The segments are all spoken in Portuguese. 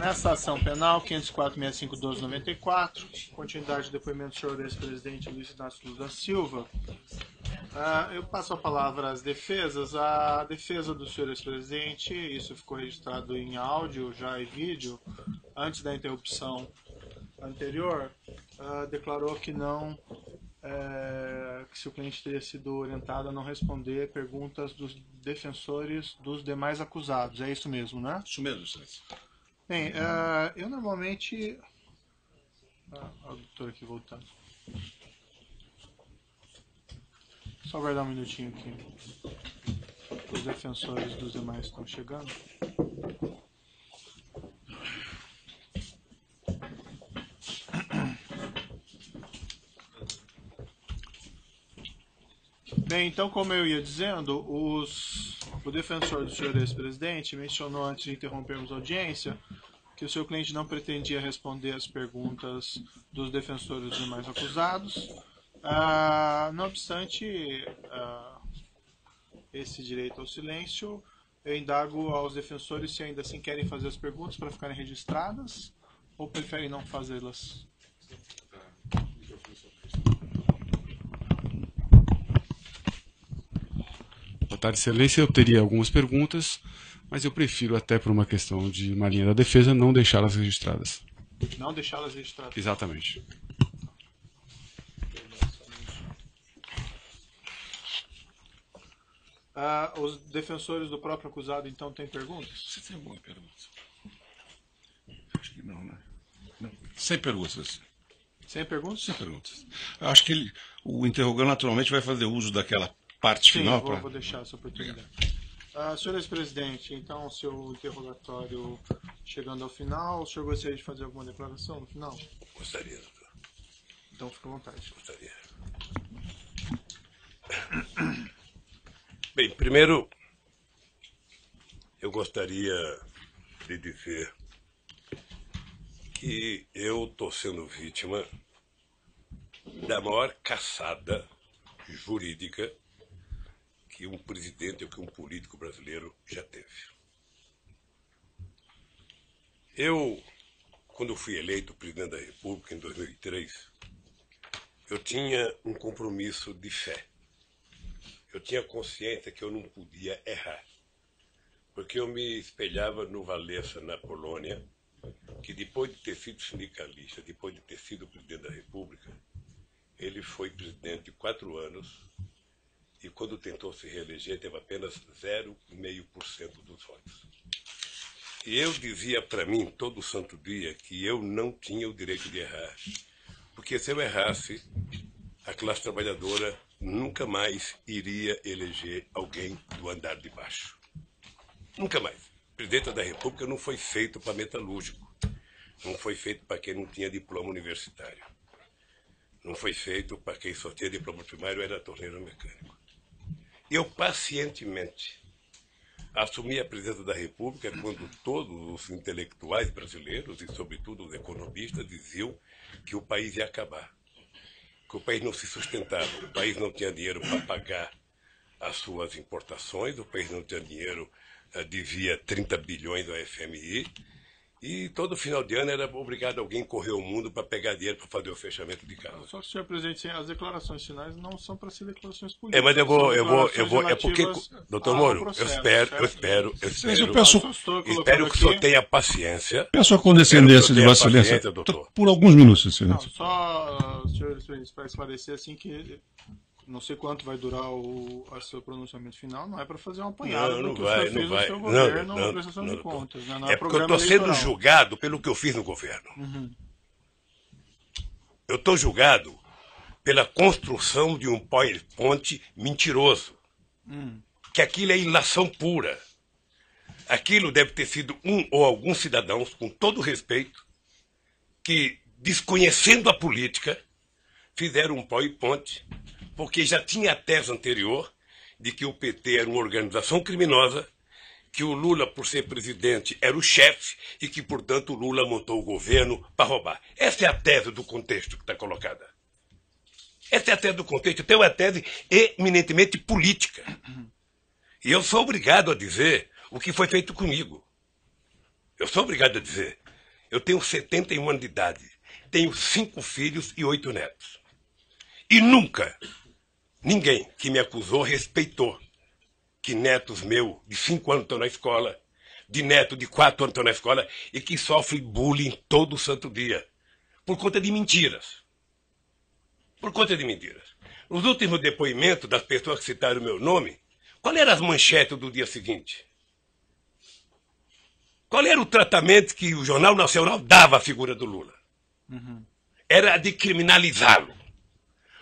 Nesta ação penal, 504.6512/94, continuidade do depoimento do senhor ex-presidente Luiz Inácio Lula da Silva, eu passo a palavra às defesas. A defesa do senhor ex-presidente, isso ficou registrado em áudio já e vídeo, antes da interrupção anterior, declarou que não, que se o cliente teria sido orientado a não responder perguntas dos defensores dos demais acusados. É isso mesmo, né? Isso mesmo, excelência. Bem, eu normalmente... o doutor aqui voltando. Só aguardar um minutinho aqui. Os defensores dos demais estão chegando. Bem, então, como eu ia dizendo, o defensor do senhor ex-presidente mencionou, antes de interrompermos a audiência, que o seu cliente não pretendia responder as perguntas dos defensores dos demais acusados. Não obstante esse direito ao silêncio, eu indago aos defensores se ainda assim querem fazer as perguntas para ficarem registradas ou preferem não fazê-las. Boa tarde, excelência. Eu teria algumas perguntas, mas eu prefiro, até por uma questão de uma linha da defesa, não deixá-las registradas. Não deixá-las registradas? Exatamente. Os defensores do próprio acusado, então, têm perguntas? Você tem alguma pergunta? Acho que não, né? Não. Sem perguntas. Sem perguntas? Sem perguntas. Acho que o interrogante naturalmente vai fazer uso daquela parte final. Sim, vou deixar essa oportunidade. Senhor ex-presidente, então, o seu interrogatório chegando ao final, o senhor gostaria de fazer alguma declaração no final? Gostaria, doutor. Então, fique à vontade. Gostaria. Bem, primeiro, eu gostaria de dizer que eu estou sendo vítima da maior caçada jurídica que um presidente ou que um político brasileiro já teve. Eu, quando fui eleito presidente da República em 2003, eu tinha um compromisso de fé. Eu tinha consciência que eu não podia errar, porque eu me espelhava no Walesa, na Polônia, que depois de ter sido sindicalista, depois de ter sido presidente da República, ele foi presidente 4 anos e quando tentou se reeleger teve apenas 0,5% dos votos. E eu dizia para mim todo santo dia que eu não tinha o direito de errar, porque se eu errasse, a classe trabalhadora nunca mais iria eleger alguém do andar de baixo. Nunca mais. O presidente da República não foi feito para metalúrgico. Não foi feito para quem não tinha diploma universitário. Não foi feito para quem só tinha diploma primário e era torneiro mecânico. Eu pacientemente assumi a presidência da República quando todos os intelectuais brasileiros, e sobretudo os economistas, diziam que o país ia acabar. Que o país não se sustentava, o país não tinha dinheiro para pagar as suas importações, o país não tinha dinheiro, devia 30 bilhões ao FMI, e todo final de ano era obrigado alguém correr o mundo para pegar dinheiro para fazer o fechamento de casa. Só que, senhor presidente, as declarações finais não são para ser declarações políticas. Mas eu vou, é porque, doutor Moro, eu espero que o senhor tenha paciência. Peço a condescendência de Vossa Excelência por alguns minutos, Excelência. Não, só, senhor presidente, para esclarecer assim que não sei quanto vai durar o seu pronunciamento final, não é para fazer um apanhado do que o senhor fez no seu governo na prestação de contas. Né? Não é porque eu estou sendo julgado pelo que eu fiz no governo. Uhum. Eu estou julgado pela construção de um PowerPoint mentiroso. Que aquilo é ilação pura. Aquilo deve ter sido um ou alguns cidadãos, com todo respeito, que, desconhecendo a política, fizeram um PowerPoint, porque já tinha a tese anterior de que o PT era uma organização criminosa, que o Lula, por ser presidente, era o chefe e que, portanto, o Lula montou o governo para roubar. Essa é a tese do contexto que está colocada. Essa é a tese do contexto. Então é uma tese eminentemente política. E eu sou obrigado a dizer o que foi feito comigo. Eu sou obrigado a dizer. Eu tenho 71 anos de idade. Tenho 5 filhos e 8 netos. E nunca ninguém que me acusou respeitou que netos meus de 5 anos estão na escola, de neto de 4 anos estão na escola e que sofrem bullying todo santo dia. Por conta de mentiras. Por conta de mentiras. Nos últimos depoimentos das pessoas que citaram o meu nome, qual eram as manchetes do dia seguinte? Qual era o tratamento que o Jornal Nacional dava à figura do Lula? Era de criminalizá-lo.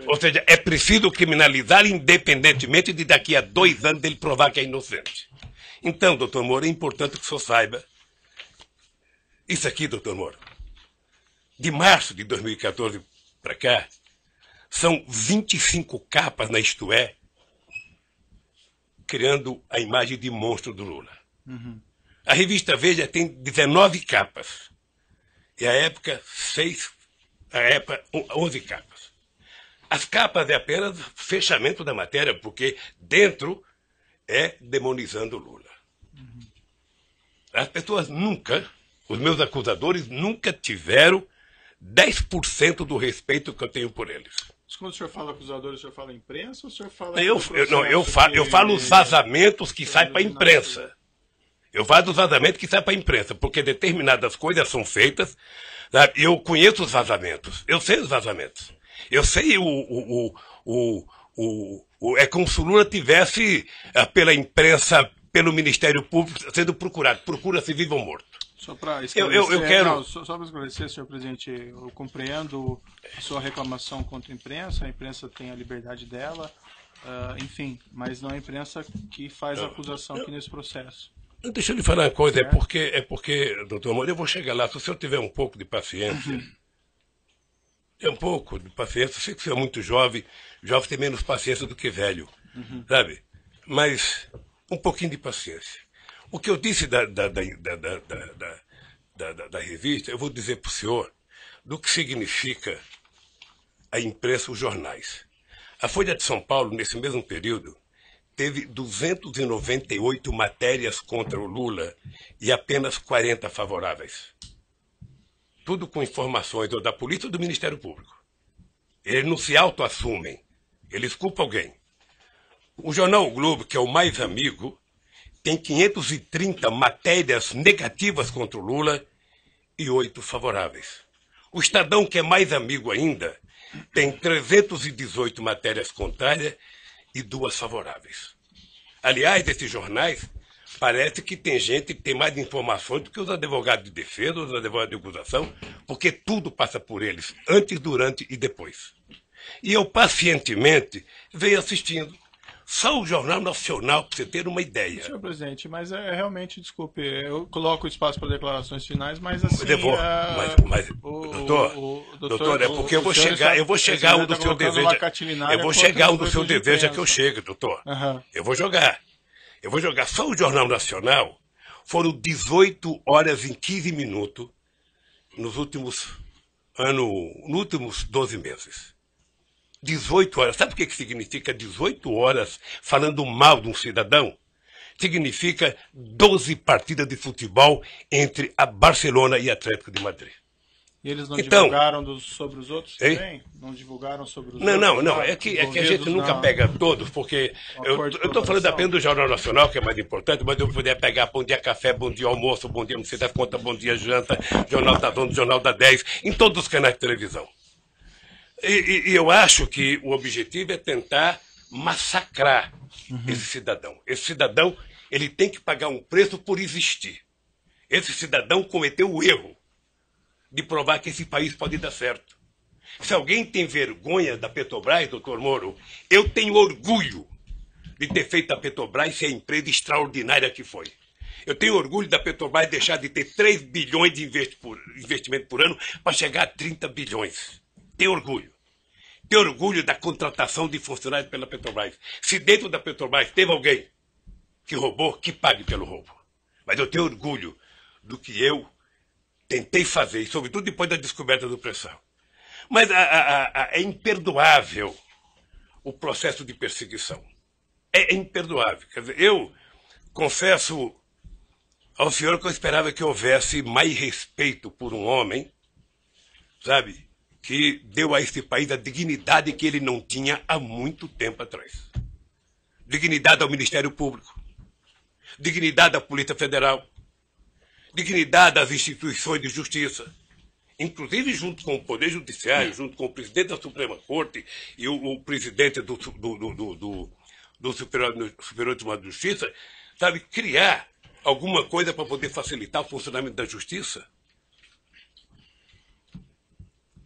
Ou seja, é preciso criminalizar independentemente de daqui a 2 anos ele provar que é inocente. Então, doutor Moro, é importante que o senhor saiba. Isso aqui, doutor Moro, de março de 2014 para cá, são 25 capas na Isto É, criando a imagem de monstro do Lula. A revista Veja tem 19 capas. E a época, 11 capas. As capas é apenas fechamento da matéria, porque dentro é demonizando o Lula. As pessoas nunca, os meus acusadores nunca tiveram 10% do respeito que eu tenho por eles. Mas quando o senhor fala acusador, o senhor fala imprensa ou o senhor fala... Eu falo os vazamentos que saem para a imprensa. Eu falo dos vazamentos que saem para a imprensa, porque determinadas coisas são feitas. Sabe? Eu conheço os vazamentos. Eu sei os vazamentos. Eu sei é como se o Lula tivesse, pela imprensa, pelo Ministério Público, sendo procurado. Procura-se vivo ou morto. Só para esclarecer, eu quero... só para esclarecer, senhor presidente, eu compreendo a sua reclamação contra a imprensa tem a liberdade dela, mas não é a imprensa que faz a acusação aqui nesse processo. Deixa eu lhe falar uma coisa, é porque, doutor Moro, eu vou chegar lá, se o senhor tiver um pouco de paciência, eu sei que o senhor é muito jovem tem menos paciência do que velho, sabe? Mas um pouquinho de paciência. O que eu disse da revista, eu vou dizer para o senhor do que significa a imprensa, os jornais. A Folha de São Paulo, nesse mesmo período, teve 298 matérias contra o Lula e apenas 40 favoráveis. Tudo com informações ou da polícia ou do Ministério Público. Eles não se autoassumem, eles culpam alguém. O jornal O Globo, que é o mais amigo, tem 530 matérias negativas contra o Lula e 8 favoráveis. O Estadão, que é mais amigo ainda, tem 318 matérias contrárias e 2 favoráveis. Aliás, esses jornais, parece que tem gente que tem mais informações do que os advogados de defesa, os advogados de acusação, porque tudo passa por eles, antes, durante e depois. E eu, pacientemente, venho assistindo. Só o Jornal Nacional, para você ter uma ideia. Senhor presidente, mas realmente, desculpe, eu coloco o espaço para declarações finais, mas assim... Doutor, é porque eu vou chegar onde o senhor deseja. Eu vou chegar onde o senhor deseja que eu chegue, doutor. Eu vou jogar. Só o Jornal Nacional foram 18 horas e 15 minutos nos últimos 12 meses. 18 horas. Sabe o que significa 18 horas falando mal de um cidadão? Significa 12 partidas de futebol entre a Barcelona e a Atlético de Madrid. E eles não divulgaram sobre os outros também? Não divulgaram sobre os outros? Não. É que a gente nunca pega todos, porque eu estou falando apenas do Jornal Nacional, que é mais importante, mas eu poderia pegar Bom Dia Café, Bom Dia Almoço, Bom Dia Não Sei das Contas, Bom Dia Janta, Jornal da 11, Jornal da 10, em todos os canais de televisão. E eu acho que o objetivo é tentar massacrar esse cidadão. Esse cidadão, ele tem que pagar um preço por existir. Esse cidadão cometeu o erro de provar que esse país pode dar certo. Se alguém tem vergonha da Petrobras, doutor Moro, eu tenho orgulho de ter feito a Petrobras ser a empresa extraordinária que foi. Eu tenho orgulho da Petrobras deixar de ter 3 bilhões de investimento por ano para chegar a 30 bilhões. Tenho orgulho. Tenho orgulho da contratação de funcionários pela Petrobras. Se dentro da Petrobras teve alguém que roubou, que pague pelo roubo. Mas eu tenho orgulho do que eu tentei fazer, e sobretudo depois da descoberta do pré-sal. Mas é imperdoável o processo de perseguição. É imperdoável. Quer dizer, eu confesso ao senhor que eu esperava que houvesse mais respeito por um homem, sabe, que deu a este país a dignidade que ele não tinha há muito tempo atrás. Dignidade ao Ministério Público, dignidade à Polícia Federal, dignidade às instituições de justiça, inclusive junto com o Poder Judiciário, junto com o presidente da Suprema Corte e o presidente do Superior Tribunal de Justiça, sabe, criar alguma coisa para poder facilitar o funcionamento da justiça.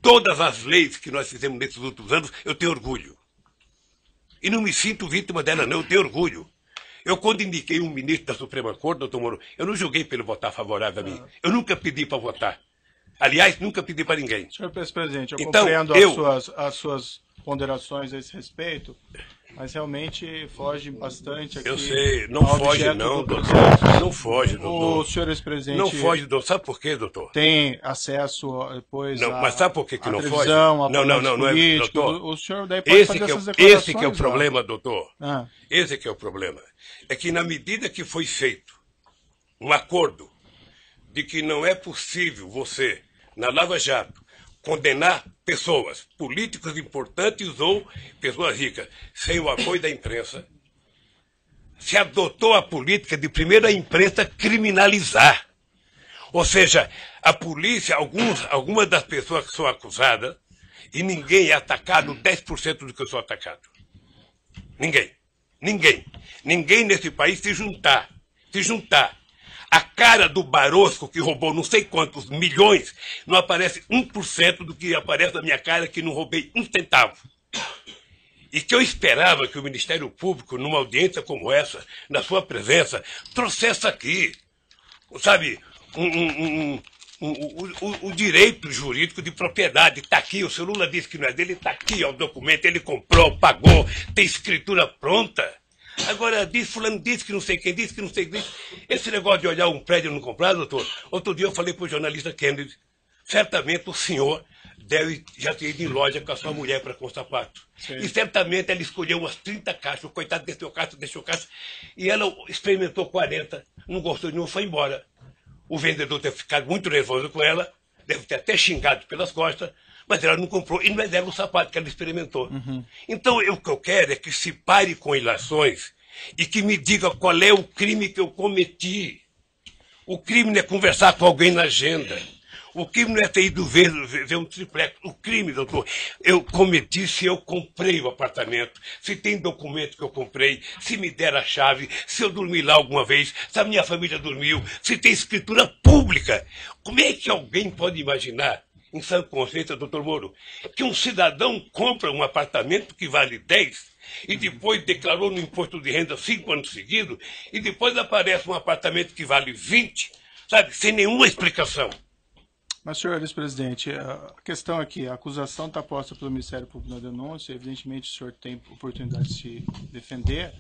Todas as leis que nós fizemos nesses últimos anos, eu tenho orgulho. E não me sinto vítima dela, não, eu tenho orgulho. Eu, quando indiquei um ministro da Suprema Corte, doutor Moro, eu não julguei para ele votar favorável a mim. Eu nunca pedi para votar. Aliás, nunca pedi para ninguém. Senhor presidente, eu então, compreendo as suas ponderações a esse respeito, mas realmente foge bastante aqui. Eu sei, não foge não, doutor. Não foge, doutor. O senhor ex-presidente... Não foge, doutor. Sabe por quê, doutor? Tem acesso depois não, mas sabe por que não foge? Não, é, doutor. O senhor daí pode fazer essas declarações. Esse que é o problema, doutor. Esse que é o problema. É que na medida que foi feito um acordo de que não é possível você, na Lava Jato, condenar pessoas, políticos importantes ou pessoas ricas, sem o apoio da imprensa, se adotou a política de primeiro a imprensa criminalizar. Ou seja, a polícia, algumas das pessoas que são acusadas, e ninguém é atacado 10% do que eu sou atacado. Ninguém. Ninguém. Ninguém nesse país se juntar. A cara do Barroso, que roubou não sei quantos milhões, não aparece 1% do que aparece na minha cara, que não roubei um centavo. E que eu esperava que o Ministério Público, numa audiência como essa, na sua presença, trouxesse aqui, sabe, o direito jurídico de propriedade. Está aqui, o senhor Lula disse que não é dele, está aqui, ó, o documento, ele comprou, pagou, tem escritura pronta. Agora, fulano disse que não sei quem disse, que não sei quem disse. Esse negócio de olhar um prédio e não comprar, doutor, outro dia eu falei para o jornalista Kennedy, certamente o senhor deve já ter ido em loja com a sua mulher para comprar sapato. Sim. E certamente ela escolheu umas 30 caixas, o coitado deixou caixa, e ela experimentou 40, não gostou de nenhum, foi embora. O vendedor deve ter ficado muito nervoso com ela, deve ter até xingado pelas costas, mas ela não comprou, e não é dela o sapato que ela experimentou. Então, o que eu quero é que se pare com ilações e que me diga qual é o crime que eu cometi. O crime não é conversar com alguém na agenda. O crime não é ter ido ver um triplex. O crime, doutor, eu cometi se eu comprei o apartamento, se tem documento que eu comprei, se me der a chave, se eu dormi lá alguma vez, se a minha família dormiu, se tem escritura pública. Como é que alguém pode imaginar, em sã consciência, doutor Moro, que um cidadão compra um apartamento que vale 10 e depois declarou no imposto de renda 5 anos seguidos e depois aparece um apartamento que vale 20, sabe, sem nenhuma explicação? Mas, senhor ex-presidente, a questão aqui, a acusação está posta pelo Ministério Público na denúncia, evidentemente o senhor tem oportunidade de se defender,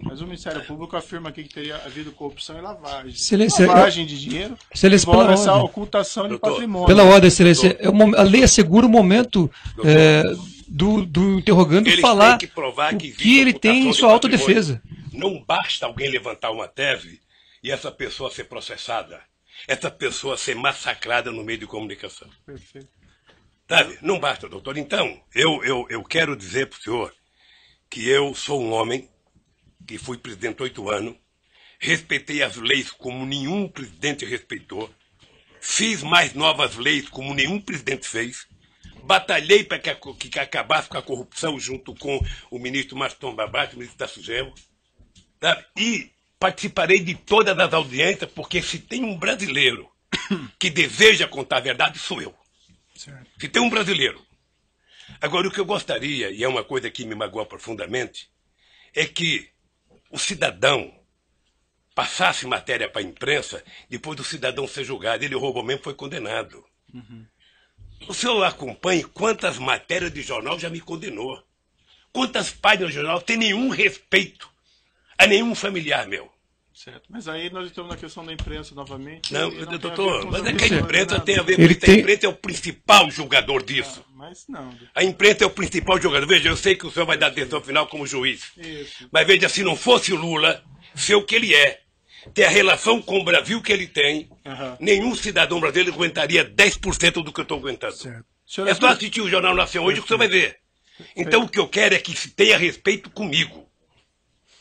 mas o Ministério Público afirma aqui que teria havido corrupção e lavagem. Lavagem de dinheiro, envolve essa ocultação de patrimônio. Pela ordem, excelência, a lei assegura o momento do interrogando falar o que ele tem em sua autodefesa. Não basta alguém levantar uma tese e essa pessoa ser processada. Essa pessoa ser massacrada no meio de comunicação. Perfeito. Sabe? Não basta, doutor. Então, eu quero dizer para o senhor que eu sou um homem que fui presidente 8 anos, respeitei as leis como nenhum presidente respeitou, fiz mais novas leis como nenhum presidente fez, batalhei para que acabasse com a corrupção junto com o ministro Maston Babate, o ministro da Sugemo, sabe? E participarei de todas as audiências, porque se tem um brasileiro que deseja contar a verdade, sou eu. Certo. Se tem um brasileiro. Agora, o que eu gostaria, e é uma coisa que me magoa profundamente, é que o cidadão passasse matéria para a imprensa, depois do cidadão ser julgado. Ele roubou mesmo, foi condenado. O senhor acompanhe quantas matérias de jornal já me condenou. Quantas páginas de jornal tem nenhum respeito a nenhum familiar meu. Certo. Mas aí nós estamos na questão da imprensa novamente. Não, doutor, mas é que a imprensa tem a ver com isso. A imprensa é o principal julgador disso. Mas não. A imprensa é o principal julgador. Veja, eu sei que o senhor vai dar decisão final como juiz. Isso. Mas veja, se não fosse o Lula, ser o que ele é, ter a relação com o Brasil que ele tem, nenhum cidadão brasileiro aguentaria 10% do que eu estou aguentando. É só assistir o Jornal Nacional hoje que você vai ver. Então o que eu quero é que se tenha respeito comigo.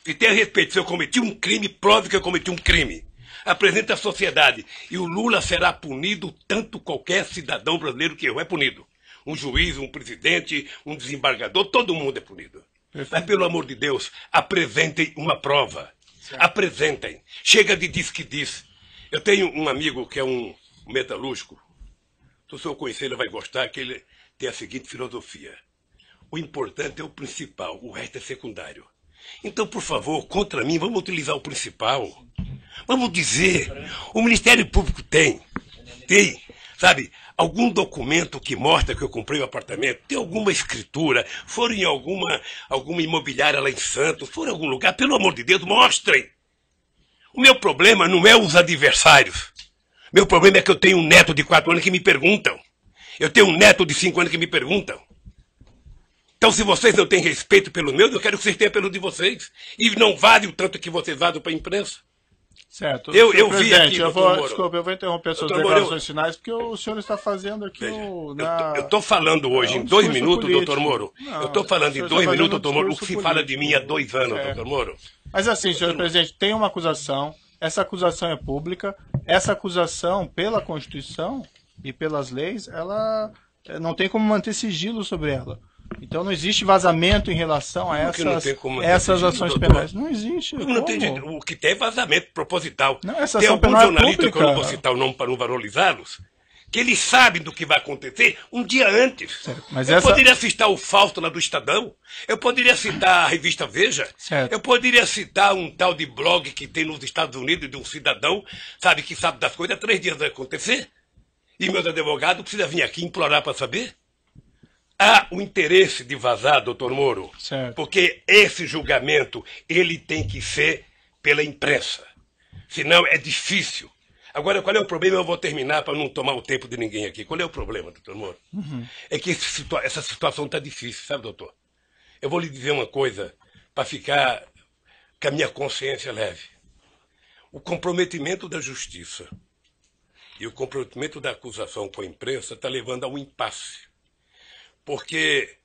Se tenha respeito, se eu cometi um crime, prove que eu cometi um crime. Apresente à sociedade. E o Lula será punido tanto qualquer cidadão brasileiro que errou é punido. Um juiz, um presidente, um desembargador, todo mundo é punido. Mas, pelo amor de Deus, apresentem uma prova. Apresentem. Chega de diz que diz. Eu tenho um amigo que é um metalúrgico. Se o senhor conhecer, ele vai gostar, que ele tem a seguinte filosofia. O importante é o principal, o resto é secundário. Então, por favor, contra mim, vamos utilizar o principal. Vamos dizer, o Ministério Público tem, sabe, algum documento que mostra que eu comprei o apartamento, tem alguma escritura, foram em alguma imobiliária lá em Santos, foram em algum lugar, pelo amor de Deus, mostrem. O meu problema não é os adversários. Meu problema é que eu tenho um neto de 4 anos que me perguntam. Eu tenho um neto de 5 anos que me perguntam. Então, se vocês não têm respeito pelos meus, eu quero que vocês tenham pelo de vocês. E não vale o tanto que vocês vazam para a imprensa. Certo. Eu vi aqui, desculpa, eu vou interromper suas declarações finais, porque o senhor está fazendo aqui eu estou falando hoje em 2 minutos, político. Doutor Moro. Não, eu estou falando em 2 minutos, doutor Moro, o que se fala de mim há 2 anos, doutor Moro. Mas assim, senhor presidente, tem uma acusação, essa acusação é pública, essa acusação, pela Constituição e pelas leis, ela não tem como manter sigilo sobre ela. Então não existe vazamento em relação a essas ações penais. Não existe. Não tem, o que tem é vazamento proposital. Não, essa tem ação alguns penal jornalistas, é que eu não vou citar o nome para não valorizá-los, que eles sabem do que vai acontecer um dia antes. Certo, mas eu poderia citar o Fausto lá do Estadão, eu poderia citar a revista Veja, certo. Eu poderia citar um tal de blog que tem nos Estados Unidos de um cidadão, sabe, que sabe das coisas, 3 dias vai acontecer. E meus advogados precisam vir aqui implorar para saber. Há o interesse de vazar, doutor Moro, certo. Porque esse julgamento ele tem que ser pela imprensa. Senão é difícil. Agora, qual é o problema? Eu vou terminar para não tomar o tempo de ninguém aqui. Qual é o problema, doutor Moro? É que essa situação está difícil, sabe, doutor? Eu vou lhe dizer uma coisa para ficar com a minha consciência leve. O comprometimento da justiça e o comprometimento da acusação com a imprensa está levando a um impasse. Porque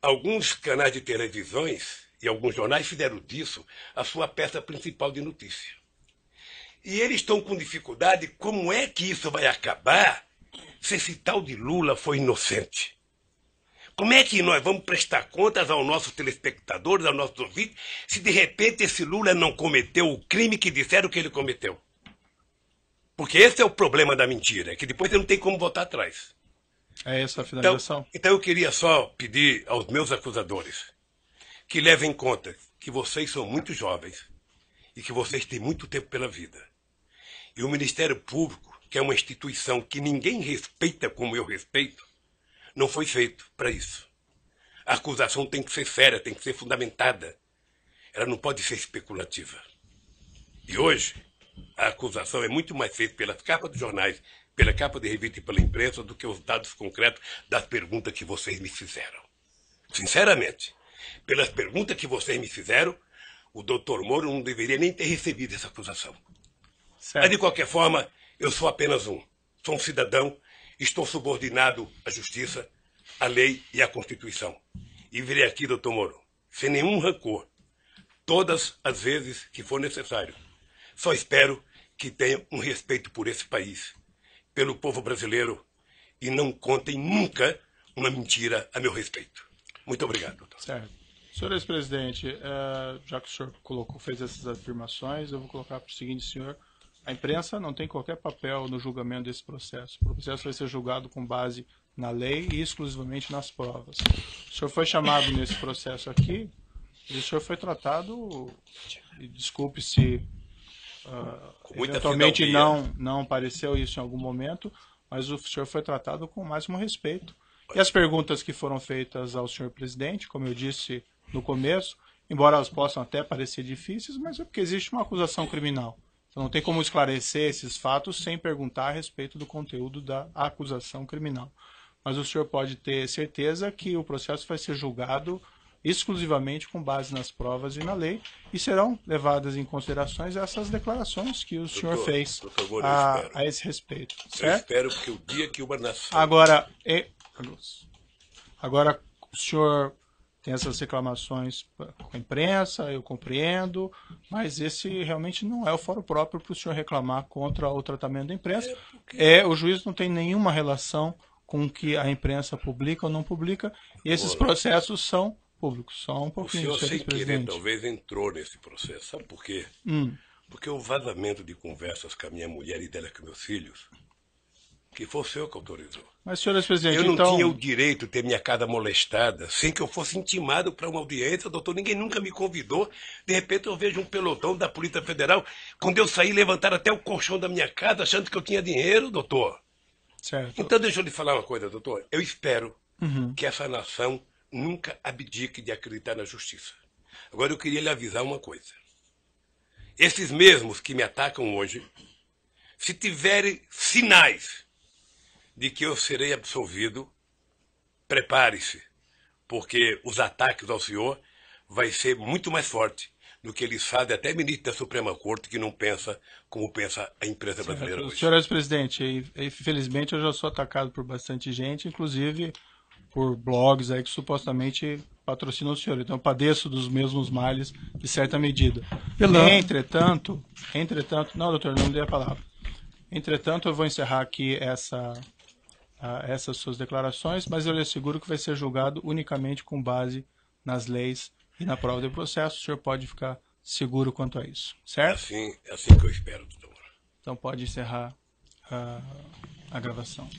alguns canais de televisões e alguns jornais fizeram disso a sua peça principal de notícia. E eles estão com dificuldade, como é que isso vai acabar se esse tal de Lula foi inocente? Como é que nós vamos prestar contas aos nossos telespectadores, aos nossos ouvintes, se de repente esse Lula não cometeu o crime que disseram que ele cometeu? Porque esse é o problema da mentira, que depois você não tem como voltar atrás. É essa a finalização? Então eu queria só pedir aos meus acusadores que levem em conta que vocês são muito jovens e que vocês têm muito tempo pela vida. E o Ministério Público, que é uma instituição que ninguém respeita como eu respeito, não foi feito para isso. A acusação tem que ser séria, tem que ser fundamentada. Ela não pode ser especulativa. E hoje, a acusação é muito mais feita pelas capas dos jornais, pela capa de revista e pela imprensa, do que os dados concretos das perguntas que vocês me fizeram. Sinceramente, pelas perguntas que vocês me fizeram, o doutor Moro não deveria nem ter recebido essa acusação. Certo. Mas, de qualquer forma, eu sou apenas sou um cidadão, estou subordinado à justiça, à lei e à Constituição. E virei aqui, doutor Moro, sem nenhum rancor, todas as vezes que for necessário. Só espero que tenham um respeito por esse país, pelo povo brasileiro, e não contem nunca uma mentira a meu respeito. Muito obrigado, doutor. Certo. Senhor ex-presidente, já que o senhor fez essas afirmações, eu vou colocar para o seguinte, senhor. A imprensa não tem qualquer papel no julgamento desse processo. O processo vai ser julgado com base na lei e exclusivamente nas provas. O senhor foi chamado nesse processo aqui e o senhor foi tratado, e desculpe se eventualmente não pareceu isso em algum momento, mas o senhor foi tratado com o máximo respeito. E as perguntas que foram feitas ao senhor presidente, como eu disse no começo, embora elas possam até parecer difíceis, mas é porque existe uma acusação criminal. Então não tem como esclarecer esses fatos sem perguntar a respeito do conteúdo da acusação criminal. Mas o senhor pode ter certeza que o processo vai ser julgado exclusivamente com base nas provas e na lei, e serão levadas em considerações essas declarações que o senhor fez a esse respeito. Certo? Eu espero que o dia que uma nação... Agora, o senhor tem essas reclamações com a imprensa, eu compreendo, mas esse realmente não é o fórum próprio para o senhor reclamar contra o tratamento da imprensa. O juiz não tem nenhuma relação com o que a imprensa publica ou não publica, e esses processos são públicos. Só um pouquinho, o senhor, sem querer, talvez entrou nesse processo. Sabe por quê? Porque o vazamento de conversas com a minha mulher e dela com meus filhos, que foi o senhor que autorizou. Mas, senhor ex-presidente, eu não tinha o direito de ter minha casa molestada sem que eu fosse intimado para uma audiência, doutor. Ninguém nunca me convidou. De repente eu vejo um pelotão da Polícia Federal. Quando eu saí, levantaram até o colchão da minha casa, achando que eu tinha dinheiro, doutor. Certo. Então deixa eu lhe falar uma coisa, doutor. Eu espero que essa nação nunca abdique de acreditar na justiça. Agora eu queria lhe avisar uma coisa. Esses mesmos que me atacam hoje, se tiverem sinais de que eu serei absolvido, prepare-se, porque os ataques ao senhor vai ser muito mais forte do que eles fazem até ministro da Suprema Corte, que não pensa como pensa a imprensa brasileira hoje. Senhor ex-presidente, infelizmente eu já sou atacado por bastante gente, inclusive por blogs aí que supostamente patrocinam o senhor. Então eu padeço dos mesmos males de certa medida. Entretanto, não, doutor, não dei a palavra. Entretanto, eu vou encerrar aqui essas suas declarações, mas eu lhe asseguro que vai ser julgado unicamente com base nas leis e na prova do processo. O senhor pode ficar seguro quanto a isso, certo? É assim que eu espero, doutor. Então pode encerrar a gravação.